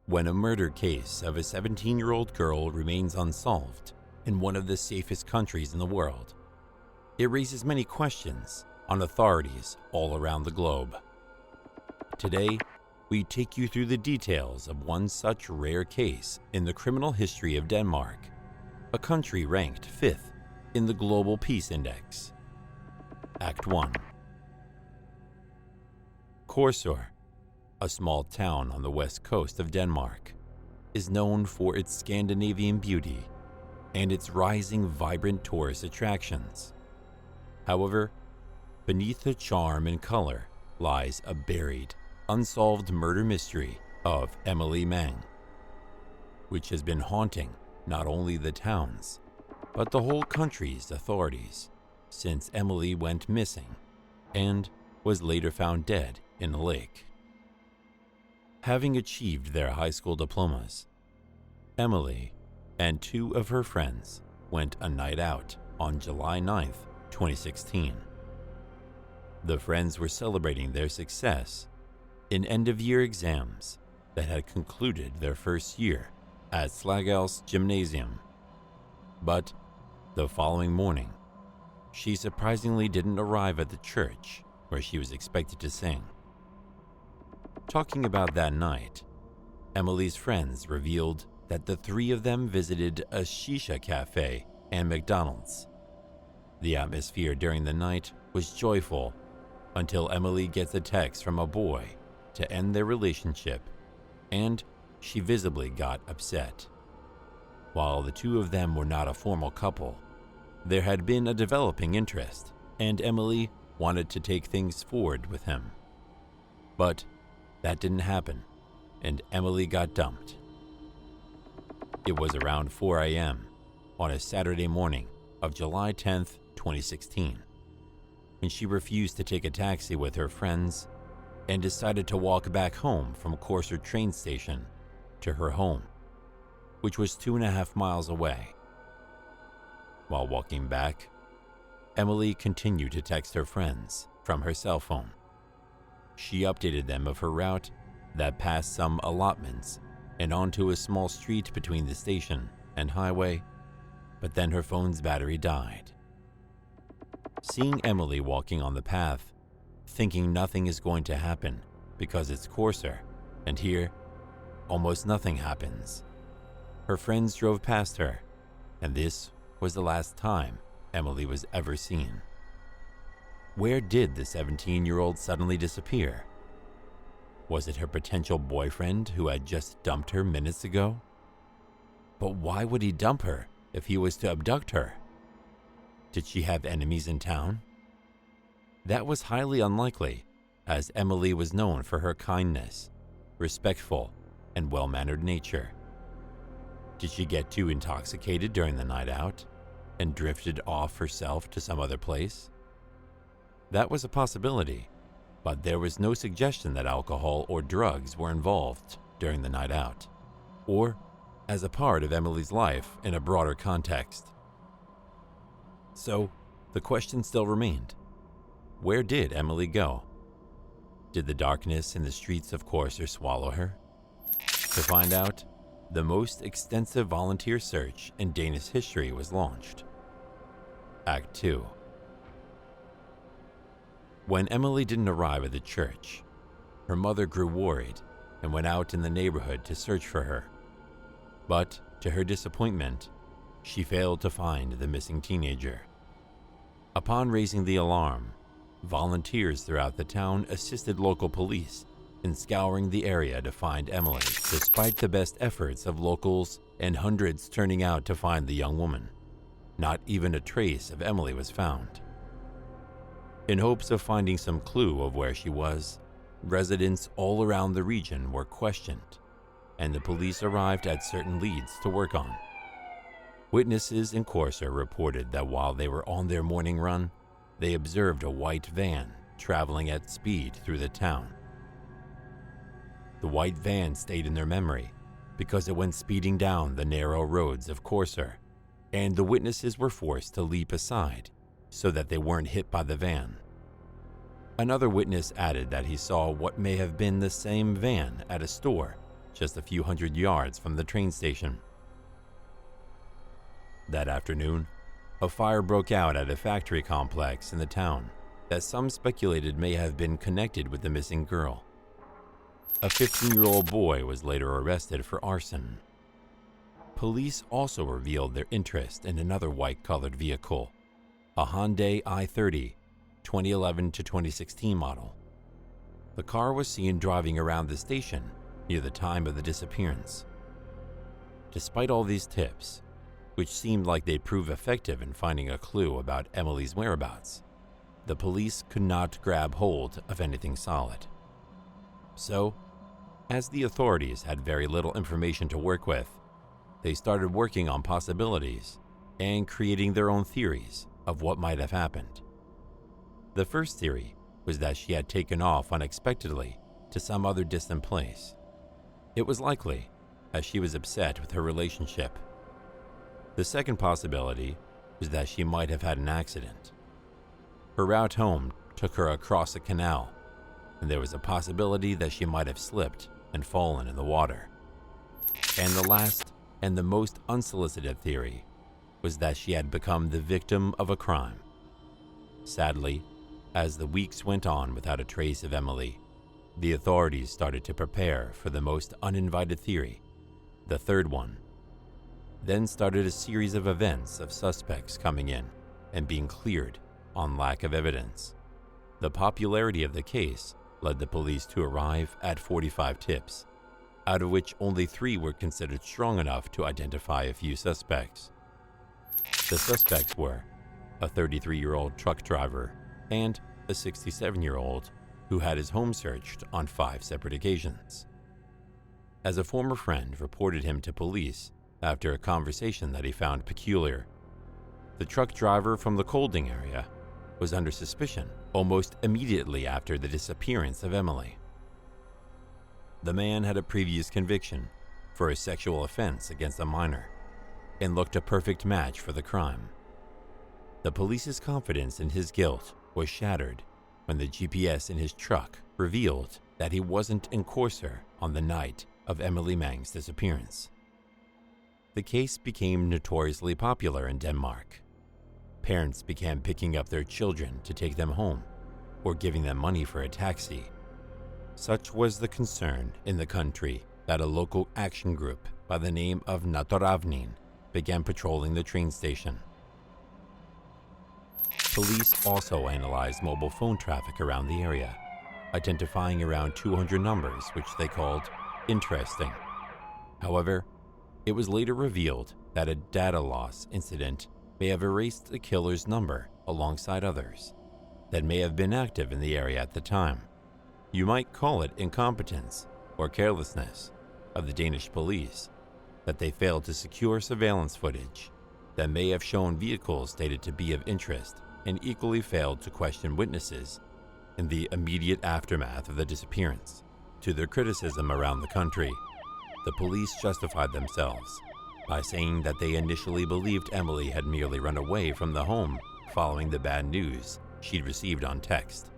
When a murder case of a 17-year-old girl remains unsolved in one of the safest countries in the world, it raises many questions on authorities all around the globe. Today, we take you through the details of one such rare case in the criminal history of Denmark, a country ranked 5th in the Global Peace Index. Act 1. Korsor, a small town on the west coast of Denmark, is known for its Scandinavian beauty and its rising vibrant tourist attractions. However, beneath the charm and color lies a buried, unsolved murder mystery of Emilie Meng, which has been haunting not only the town's, but the whole country's authorities since Emilie went missing and was later found dead in a lake. Having achieved their high school diplomas, Emilie and 2 of her friends went a night out on July 9th, 2016. The friends were celebrating their success in end-of-year exams that had concluded their first year at Slagelse Gymnasium. But the following morning, she surprisingly didn't arrive at the church where she was expected to sing. Talking about that night, Emilie's friends revealed that the 3 of them visited a shisha cafe and McDonald's. The atmosphere during the night was joyful until Emilie gets a text from a boy to end their relationship, and she visibly got upset. While the 2 of them were not a formal couple, there had been a developing interest, and Emilie wanted to take things forward with him. But that didn't happen, and Emilie got dumped. It was around 4 a.m. on a Saturday morning of July 10th, 2016, when she refused to take a taxi with her friends and decided to walk back home from Korsor train station to her home, which was 2.5 miles away. While walking back, Emilie continued to text her friends from her cell phone. She updated them of her route that passed some allotments and onto a small street between the station and highway, but then her phone's battery died. Seeing Emilie walking on the path, thinking nothing is going to happen because it's Korsor, and here, almost nothing happens. Her friends drove past her, and this was the last time Emilie was ever seen. Where did the 17-year-old suddenly disappear? Was it her potential boyfriend who had just dumped her minutes ago? But why would he dump her if he was to abduct her? Did she have enemies in town? That was highly unlikely, as Emilie was known for her kindness, respectful, and well-mannered nature. Did she get too intoxicated during the night out and drifted off herself to some other place? That was a possibility, but there was no suggestion that alcohol or drugs were involved during the night out, or as a part of Emilie's life in a broader context. So, the question still remained. Where did Emilie go? Did the darkness in the streets of Korsor swallow her? To find out, the most extensive volunteer search in Danish history was launched. Act 2. When Emilie didn't arrive at the church, her mother grew worried and went out in the neighborhood to search for her. But, to her disappointment, she failed to find the missing teenager. Upon raising the alarm, volunteers throughout the town assisted local police in scouring the area to find Emilie, despite the best efforts of locals and hundreds turning out to find the young woman. Not even a trace of Emilie was found. In hopes of finding some clue of where she was, residents all around the region were questioned, and the police arrived at certain leads to work on. Witnesses in Korsor reported that while they were on their morning run, they observed a white van traveling at speed through the town. The white van stayed in their memory because it went speeding down the narrow roads of Korsor, and the witnesses were forced to leap aside so that they weren't hit by the van. Another witness added that he saw what may have been the same van at a store just a few hundred yards from the train station. That afternoon, a fire broke out at a factory complex in the town that some speculated may have been connected with the missing girl. A 15-year-old boy was later arrested for arson. Police also revealed their interest in another white-colored vehicle, a Hyundai i30, 2011 to 2016 model. The car was seen driving around the station near the time of the disappearance. Despite all these tips, which seemed like they'd prove effective in finding a clue about Emilie's whereabouts, the police could not grab hold of anything solid. So, as the authorities had very little information to work with, they started working on possibilities and creating their own theories of what might have happened. The first theory was that she had taken off unexpectedly to some other distant place. It was likely, as she was upset with her relationship. The second possibility was that she might have had an accident. Her route home took her across a canal, and there was a possibility that she might have slipped and fallen in the water. And the last and the most unsolicited theory was that she had become the victim of a crime. Sadly, as the weeks went on without a trace of Emilie, the authorities started to prepare for the most uninvited theory, the third one. Then started a series of events of suspects coming in and being cleared on lack of evidence. The popularity of the case led the police to arrive at 45 tips, out of which only 3 were considered strong enough to identify a few suspects. The suspects were a 33-year-old truck driver and a 67-year-old who had his home searched on 5 separate occasions. As a former friend reported him to police after a conversation that he found peculiar, the truck driver from the Kolding area was under suspicion almost immediately after the disappearance of Emilie. The man had a previous conviction for a sexual offense against a minor and looked a perfect match for the crime. The police's confidence in his guilt was shattered when the GPS in his truck revealed that he wasn't in Korsor on the night of Emilie Meng's disappearance. The case became notoriously popular in Denmark. Parents began picking up their children to take them home or giving them money for a taxi. Such was the concern in the country that a local action group by the name of Naturavnin began patrolling the train station. Police also analyzed mobile phone traffic around the area, identifying around 200 numbers which they called interesting. However, it was later revealed that a data loss incident may have erased the killer's number alongside others that may have been active in the area at the time. You might call it incompetence or carelessness of the Danish police that they failed to secure surveillance footage that may have shown vehicles stated to be of interest and equally failed to question witnesses in the immediate aftermath of the disappearance. To their criticism around the country, the police justified themselves by saying that they initially believed Emilie had merely run away from the home following the bad news she'd received on text.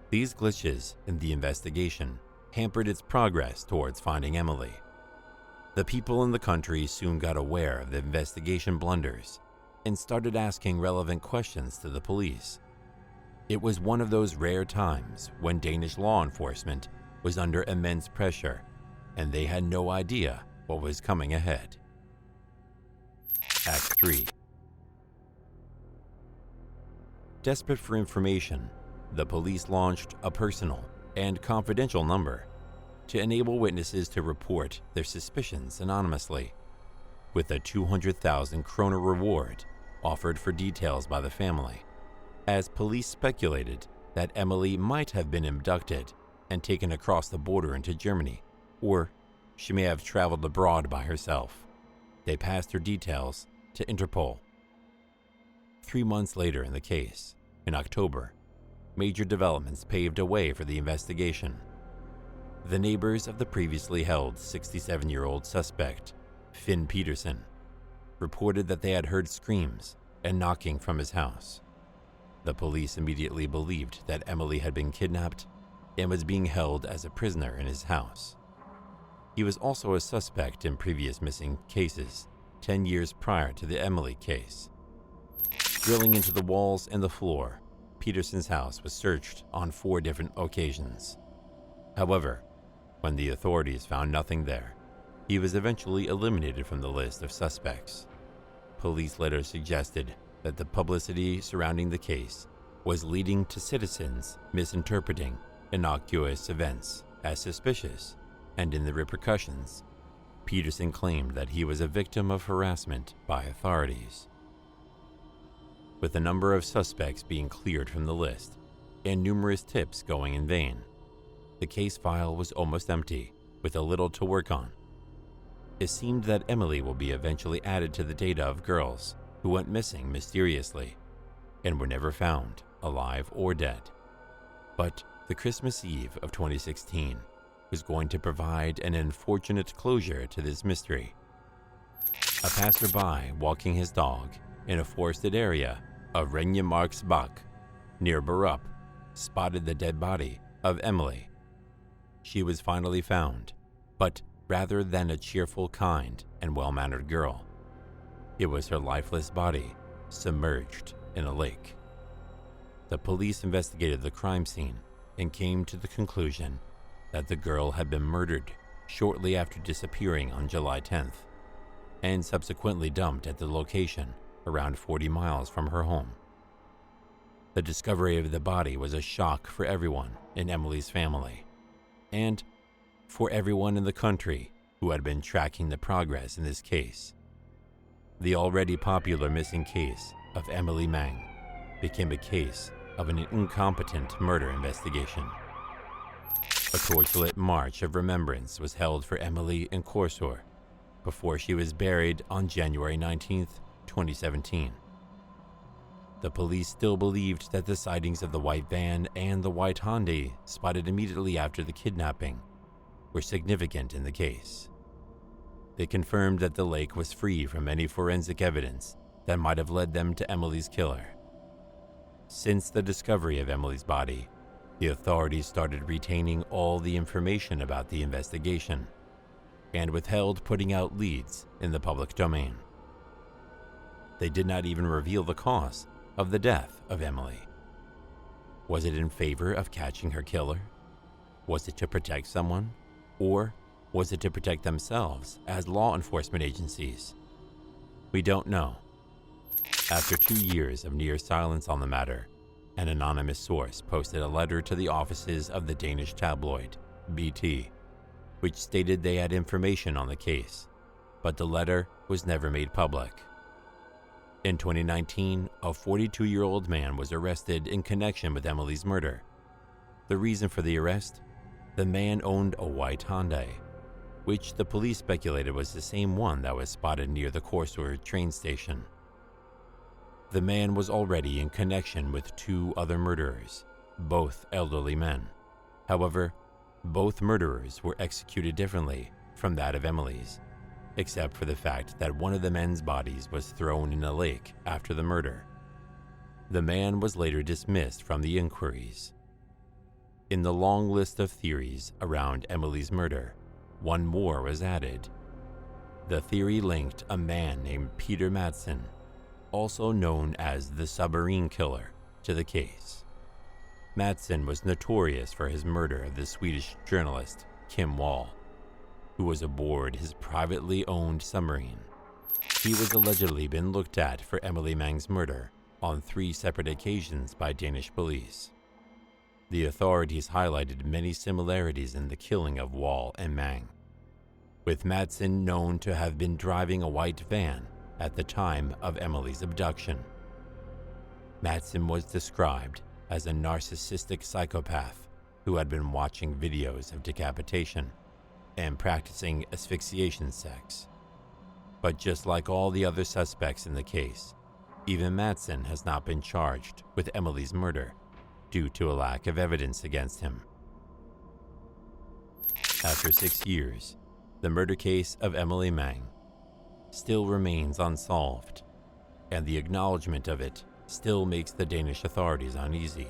These glitches in the investigation hampered its progress towards finding Emilie. The people in the country soon got aware of the investigation blunders and started asking relevant questions to the police. It was one of those rare times when Danish law enforcement was under immense pressure and they had no idea what was coming ahead. Act 3. Desperate for information, the police launched a personal and confidential number to enable witnesses to report their suspicions anonymously, with a 200,000 kroner reward offered for details by the family, as police speculated that Emilie might have been abducted and taken across the border into Germany, or she may have traveled abroad by herself. They passed her details to Interpol. 3 months later in the case, in October, major developments paved a way for the investigation. The neighbors of the previously held 67-year-old suspect, Finn Peterson, reported that they had heard screams and knocking from his house. The police immediately believed that Emilie had been kidnapped and was being held as a prisoner in his house. He was also a suspect in previous missing cases 10 years prior to the Emilie case. Drilling into the walls and the floor, Peterson's house was searched on 4 different occasions. However, when the authorities found nothing there, he was eventually eliminated from the list of suspects. Police later suggested that the publicity surrounding the case was leading to citizens misinterpreting innocuous events as suspicious, and in the repercussions, Peterson claimed that he was a victim of harassment by authorities. With a number of suspects being cleared from the list and numerous tips going in vain, the case file was almost empty, with a little to work on. It seemed that Emilie will be eventually added to the data of girls who went missing mysteriously and were never found, alive or dead. But the Christmas Eve of 2016 was going to provide an unfortunate closure to this mystery. A passerby walking his dog in a forested area of Renjemarksbak near Borup spotted the dead body of Emilie. She was finally found, but rather than a cheerful, kind, and well-mannered girl, it was her lifeless body submerged in a lake. The police investigated the crime scene and came to the conclusion that the girl had been murdered shortly after disappearing on July 10th and subsequently dumped at the location around 40 miles from her home. The discovery of the body was a shock for everyone in Emilie's family and for everyone in the country who had been tracking the progress in this case. The already popular missing case of Emilie Meng became a case of an incompetent murder investigation. A torchlit march of remembrance was held for Emilie in Korsor before she was buried on January 19, 2017. The police still believed that the sightings of the white van and the white Hyundai spotted immediately after the kidnapping were significant in the case. They confirmed that the lake was free from any forensic evidence that might have led them to Emilie's killer. Since the discovery of Emilie's body, the authorities started retaining all the information about the investigation and withheld putting out leads in the public domain. They did not even reveal the cause of the death of Emilie. Was it in favor of catching her killer? Was it to protect someone? Or was it to protect themselves as law enforcement agencies? We don't know. After 2 years of near silence on the matter, an anonymous source posted a letter to the offices of the Danish tabloid, BT, which stated they had information on the case, but the letter was never made public. In 2019, a 42-year-old man was arrested in connection with Emilie's murder. The reason for the arrest? The man owned a white Hyundai, which the police speculated was the same one that was spotted near the Korsor train station. The man was already in connection with 2 other murderers, both elderly men. However, both murderers were executed differently from that of Emilie's, except for the fact that one of the men's bodies was thrown in a lake after the murder. The man was later dismissed from the inquiries. In the long list of theories around Emilie's murder, one more was added. The theory linked a man named Peter Madsen, also known as the submarine killer, to the case. Madsen was notorious for his murder of the Swedish journalist Kim Wall, who was aboard his privately owned submarine. He was allegedly been looked at for Emilie Meng's murder on 3 separate occasions by Danish police. The authorities highlighted many similarities in the killing of Wall and Meng, with Madsen known to have been driving a white van at the time of Emilie's abduction. Madsen was described as a narcissistic psychopath who had been watching videos of decapitation and practicing asphyxiation sex. But just like all the other suspects in the case, even Madsen has not been charged with Emilie's murder due to a lack of evidence against him. After 6 years, the murder case of Emilie Meng still remains unsolved, and the acknowledgement of it still makes the Danish authorities uneasy,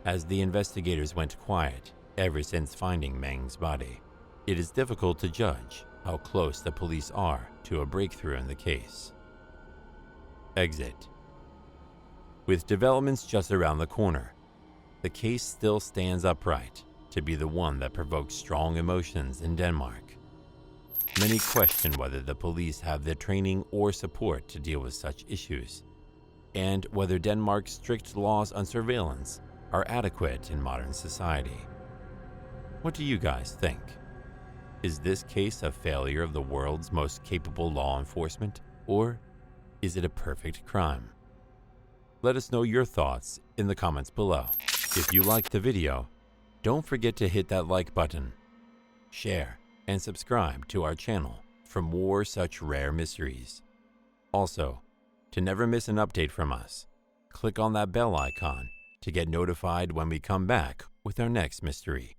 as the investigators went quiet ever since finding Meng's body. it is difficult to judge how close the police are to a breakthrough in the case. Exit. With developments just around the corner, the case still stands upright to be the one that provokes strong emotions in Denmark. Many question whether the police have the training or support to deal with such issues, and whether Denmark's strict laws on surveillance are adequate in modern society. What do you guys think? Is this case a failure of the world's most capable law enforcement, or is it a perfect crime? Let us know your thoughts in the comments below. If you liked the video, don't forget to hit that like button, share, and subscribe to our channel for more such rare mysteries. Also, to never miss an update from us, click on that bell icon to get notified when we come back with our next mystery.